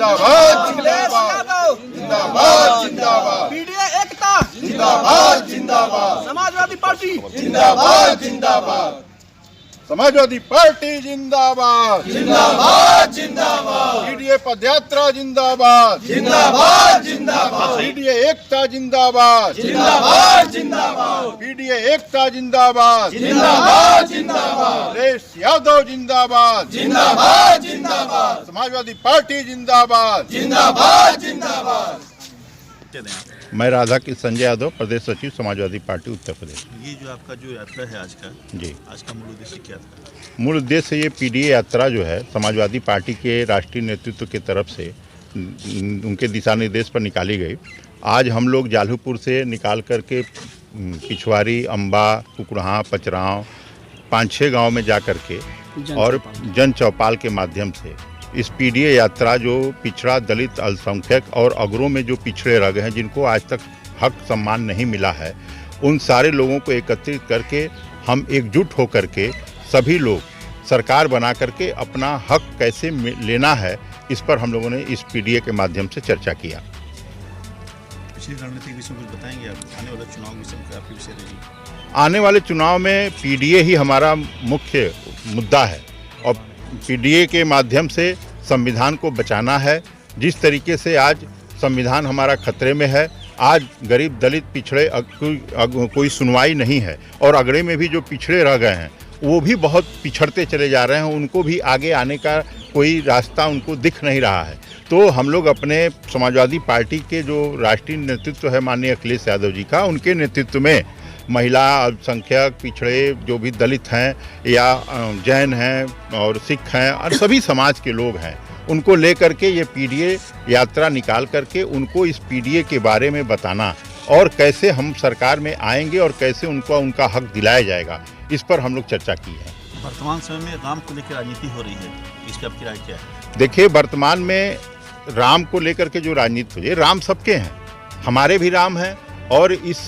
जिंदाबाद जिंदाबाद जिंदाबाद जिंदाबाद। पीडीए एकता जिंदाबाद जिंदाबाद। समाजवादी पार्टी जिंदाबाद जिंदाबाद। समाजवादी पार्टी जिंदाबाद जिंदाबाद जिंदाबाद। पीडीए पदयात्रा जिंदाबाद जिंदाबाद जिंदाबाद। पीडीए एकता जिंदाबाद जिंदाबाद जिंदाबाद। पीडीए एकता जिंदाबाद जिंदाबाद जिंदाबाद। अखिलेश यादव जिंदाबाद जिंदाबाद जिंदाबाद। समाजवादी पार्टी जिंदाबाद जिंदाबाद जिंदाबाद। मैं राधा की संजय यादव, प्रदेश सचिव समाजवादी पार्टी उत्तर प्रदेश। ये जो आपका जो यात्रा है आज का, जी, आज का मूल उद्देश्य क्या था? मूल उद्देश्य ये पीडीए यात्रा जो है समाजवादी पार्टी के राष्ट्रीय नेतृत्व की तरफ से उनके दिशा निर्देश पर निकाली गई। आज हम लोग जालूपुर से निकाल करके पिछवारी, अम्बा, कुकड़हा, पचराव 5-6 गाँव में जा कर के और जन चौपाल के माध्यम से इस पीडीए यात्रा जो पिछड़ा, दलित, अल्पसंख्यक और अगरों में जो पिछड़े रह गए हैं, जिनको आज तक हक सम्मान नहीं मिला है, उन सारे लोगों को एकत्रित करके हम एकजुट होकर के सभी लोग सरकार बना करके अपना हक कैसे लेना है, इस पर हम लोगों ने इस पीडीए के माध्यम से चर्चा किया। पिछली रणनीतिक विषय कुछ बताएंगे आप? आने वाला चुनाव विषय का आपकी विषय रहेगी? आने वाले चुनाव में पीडीए ही हमारा मुख्य मुद्दा है और पीडीए के माध्यम से संविधान को बचाना है। जिस तरीके से आज संविधान हमारा खतरे में है, आज गरीब, दलित, पिछड़े कोई सुनवाई नहीं है और अगड़े में भी जो पिछड़े रह गए हैं वो भी बहुत पिछड़ते चले जा रहे हैं, उनको भी आगे आने का कोई रास्ता उनको दिख नहीं रहा है। तो हम लोग अपने समाजवादी पार्टी के जो राष्ट्रीय नेतृत्व है माननीय अखिलेश यादव जी का, उनके नेतृत्व में महिला, अल्पसंख्यक, पिछड़े, जो भी दलित हैं या जैन हैं और सिख हैं और सभी समाज के लोग हैं, उनको लेकर के ये पीडीए यात्रा निकाल करके उनको इस पीडीए के बारे में बताना और कैसे हम सरकार में आएंगे और कैसे उनको उनका हक दिलाया जाएगा, इस पर हम लोग चर्चा की है। वर्तमान समय में राम को लेकर राजनीति हो रही है, इसकी आपकी राय क्या है? देखिए, वर्तमान में राम को लेकर के जो राजनीति हो रही है, राम सबके हैं, हमारे भी राम हैं और इस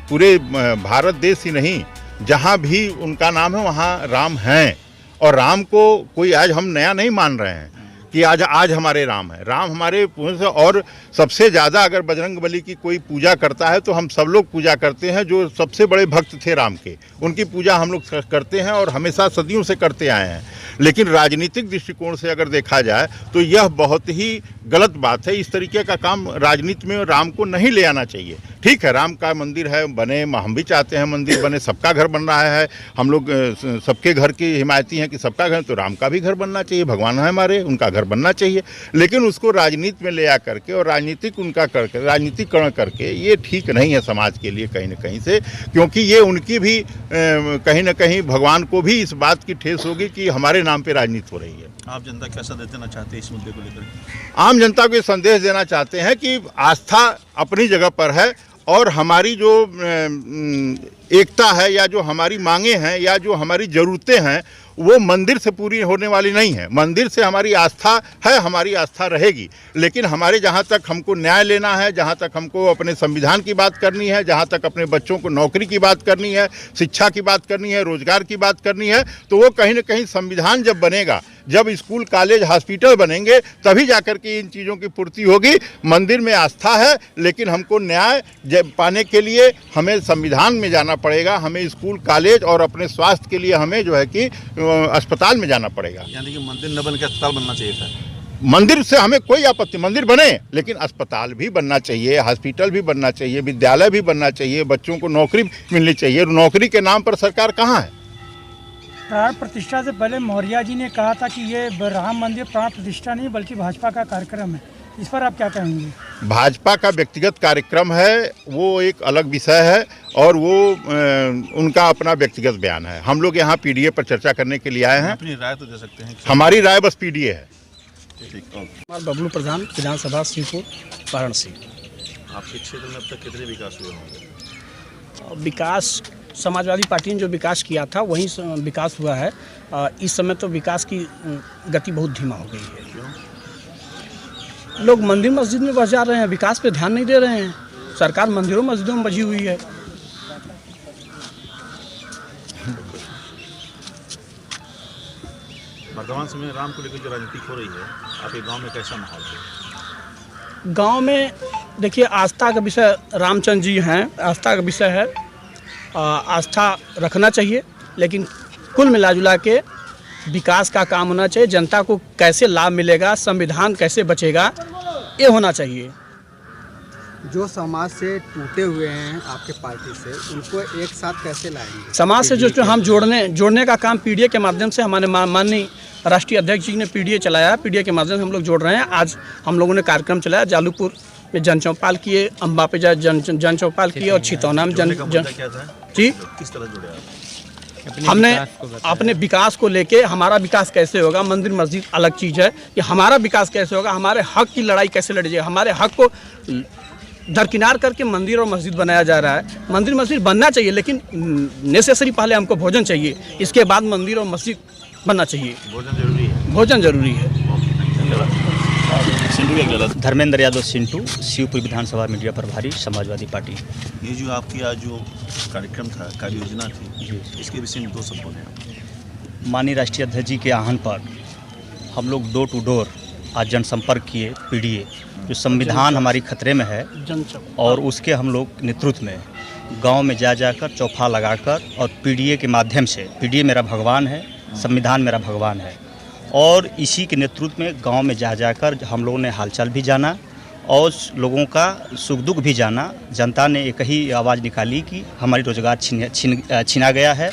पूरे भारत देश ही नहीं, जहाँ भी उनका नाम है वहाँ राम हैं। और राम को कोई आज हम नया नहीं मान रहे हैं कि आज हमारे राम है, राम हमारे। और सबसे ज़्यादा अगर बजरंगबली की कोई पूजा करता है तो हम सब लोग पूजा करते हैं, जो सबसे बड़े भक्त थे राम के, उनकी पूजा हम लोग करते हैं और हमेशा सदियों से करते आए हैं। लेकिन राजनीतिक दृष्टिकोण से अगर देखा जाए तो यह बहुत ही गलत बात है। इस तरीके का काम राजनीति में राम को नहीं ले आना चाहिए। ठीक है, राम का मंदिर है, बने, हम भी चाहते हैं मंदिर बने, सबका घर बन रहा है, हम लोग सबके घर की हिमायती हैं कि सबका घर, तो राम का भी घर बनना चाहिए, भगवान है हमारे, उनका घर बनना चाहिए। लेकिन उसको राजनीति में ले आ करके और राजनीतिक उनका करके राजनीतिकरण करके ये ठीक नहीं है समाज के लिए कहीं ना कहीं से, क्योंकि ये उनकी भी कहीं ना कहीं भगवान को भी इस बात की ठेस होगी कि हमारे नाम पे राजनीति हो रही है। आप जनता क्या संदेश देना चाहते हैं इस मुद्दे को लेकर? आम जनता को ये संदेश देना चाहते हैं कि आस्था अपनी जगह पर है और हमारी जो एकता है या जो हमारी मांगे हैं या जो हमारी ज़रूरतें हैं वो मंदिर से पूरी होने वाली नहीं है। मंदिर से हमारी आस्था है, हमारी आस्था रहेगी, लेकिन हमारे जहाँ तक हमको न्याय लेना है, जहाँ तक हमको अपने संविधान की बात करनी है, जहाँ तक अपने बच्चों को नौकरी की बात करनी है, शिक्षा की बात करनी है, रोजगार की बात करनी है, तो वो कहीं ना कहीं संविधान जब बनेगा, जब स्कूल, कॉलेज, हॉस्पिटल बनेंगे, तभी जाकर के इन चीज़ों की पूर्ति होगी। मंदिर में आस्था है, लेकिन हमको न्याय पाने के लिए हमें संविधान में जाना पड़ेगा, हमें स्कूल, कॉलेज और अपने स्वास्थ्य के लिए हमें जो है कि अस्पताल में जाना पड़ेगा। यानी कि मंदिर न बन के अस्पताल बनना चाहिए था। मंदिर से हमें कोई आपत्ति, मंदिर बने लेकिन अस्पताल भी बनना चाहिए, हॉस्पिटल भी बनना चाहिए, विद्यालय भी बनना चाहिए, बच्चों को नौकरी मिलनी चाहिए। नौकरी के नाम पर सरकार कहाँ है? प्राण प्रतिष्ठा से पहले मौर्य जी ने कहा था कि ये राम मंदिर प्राण प्रतिष्ठा नहीं बल्कि भाजपा का कार्यक्रम है, इस पर आप क्या कहेंगे? भाजपा का व्यक्तिगत कार्यक्रम है, वो एक अलग विषय है और वो उनका अपना व्यक्तिगत बयान है। हम लोग यहाँ पीडीए पर चर्चा करने के लिए आए हैं। अपनी राय तो दे सकते हैं? हमारी राय बस पीडीए है। बबलू प्रधान, विधानसभा श्रीपुर, वाराणसी। आपके क्षेत्र में अब तक कितने विकास हुए होंगे? विकास समाजवादी पार्टी ने जो विकास किया था वही विकास हुआ है। इस समय तो विकास की गति बहुत धीमा हो गई है। लोग मंदिर मस्जिद में बस जा रहे हैं, विकास पे ध्यान नहीं दे रहे हैं। सरकार मंदिरों मस्जिदों में बची हुई है। वर्तमान समय में राम को लेकर जो राजनीति हो रही है, आपके गांव में कैसा माहौल है? गांव में देखिए, आस्था का विषय रामचंद्र जी हैं, आस्था का विषय है। आस्था रखना चाहिए, लेकिन कुल मिलाजुला के विकास का काम होना चाहिए। जनता को कैसे लाभ मिलेगा, संविधान कैसे बचेगा, ये होना चाहिए। जो समाज से टूटे हुए हैं आपके पार्टी से, उनको एक साथ कैसे लाएंगे? समाज से जो हम जोड़ने का काम पीडीए के माध्यम से हमारे माननीय राष्ट्रीय अध्यक्ष जी ने पीडीए चलाया। पीडीए के माध्यम से हम लोग जोड़ रहे हैं। आज हम लोगों ने कार्यक्रम चलाया, जालूपुर में जन चौपाल किए, अम्बा पे जन चौपाल किए और छितौना में जोड़ने का मुद्दा क्या था? जी, किस तरह जुड़े आप? हमने अपने विकास को लेके, हमारा विकास कैसे होगा, मंदिर मस्जिद अलग चीज़ है, कि हमारा विकास कैसे होगा, हमारे हक की लड़ाई कैसे लड़ी जाए। हमारे हक को दरकिनार करके मंदिर और मस्जिद बनाया जा रहा है। मंदिर मस्जिद बनना चाहिए, लेकिन नेसेसरी पहले हमको भोजन चाहिए, इसके बाद मंदिर और मस्जिद बनना चाहिए। भोजन जरूरी है। भोजन जरूरी है। धर्मेंद्र यादव सिंटू, शिवपुर विधानसभा मीडिया प्रभारी, समाजवादी पार्टी। ये जो आपकी आज जो कार्यक्रम था, कार्य योजना थी, इसके विषय में 2 शब्द बोले। माननीय राष्ट्रीय अध्यक्ष जी के आह्वान पर हम लोग डोर टू डोर आज जनसंपर्क किए। पीडीए जो संविधान हमारी खतरे में है, और उसके हम लोग नेतृत्व में गांव में जाकर चौफा लगाकर, और पीडीए के माध्यम से, पीडीए मेरा भगवान है, संविधान मेरा भगवान है, और इसी के नेतृत्व में गांव में जाकर हम लोगों ने हालचाल भी जाना और लोगों का सुख दुख भी जाना। जनता ने एक ही आवाज़ निकाली कि हमारी रोज़गार छीना गया है,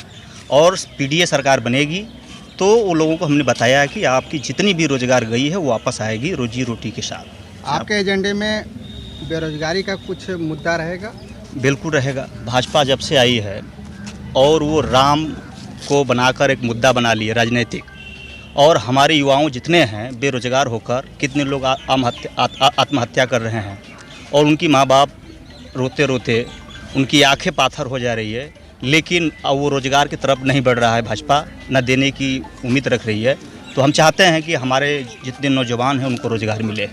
और पीडीए सरकार बनेगी तो वो लोगों को हमने बताया कि आपकी जितनी भी रोज़गार गई है वो वापस आएगी रोजी रोटी के साथ। आपके एजेंडे में बेरोजगारी का कुछ मुद्दा रहेगा? बिल्कुल रहेगा। भाजपा जब से आई है और वो राम को बनाकर एक मुद्दा बना लिए राजनीतिक, और हमारे युवाओं जितने हैं बेरोजगार होकर कितने लोग आत्महत्या कर रहे हैं, और उनकी माँ बाप रोते रोते उनकी आंखें पाथर हो जा रही है, लेकिन अब वो रोज़गार की तरफ नहीं बढ़ रहा है। भाजपा न देने की उम्मीद रख रही है। तो हम चाहते हैं कि हमारे जितने नौजवान हैं उनको रोज़गार मिले।